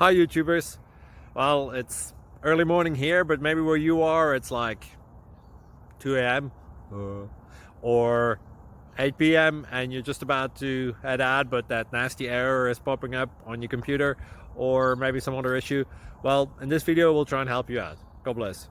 Hi YouTubers. Well, it's early morning here, but maybe where you are it's like 2 a.m. or 8 p.m. and you're just about to head out, but that nasty error is popping up on your computer, or maybe some other issue. Well, in this video we'll try and help you out. God bless.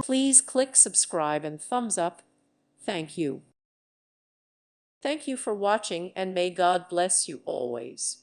Please click subscribe and thumbs up. Thank you. Thank you for watching, and may God bless you always.